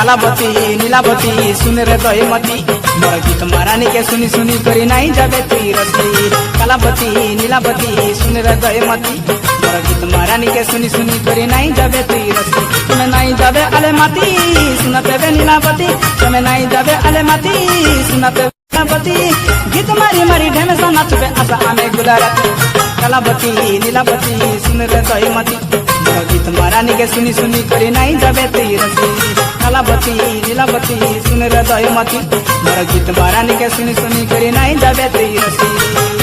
कालावती नीलावती सुन रे दहीमती मोर गीत महारानी के सुनी सुनी करी नहीं जाबे तुई रसी। कालावती नीलावती सुन रे दहीमती मोर गीत महारानी के सुनी सुनी करी नहीं जाबे तुई रसी। तुम्हें नहीं जाबे अले माती सुनते बे नीलावती, तुम्हें नहीं जाबे अले माती सुनते कालावती गीत मारी मारी ढेमेसा नाचबे आशा आमे गुलारती। कालावती नीलावती सुन रे दहीमती मोर गीत महारानी के सुनी सुनी करी नहीं जाबे तुई रसी। कालावती नीलावती सुन रे दहीमती मोर गीत महारानी के सुनी सुनी करी नहीं जाबे तुई रसी।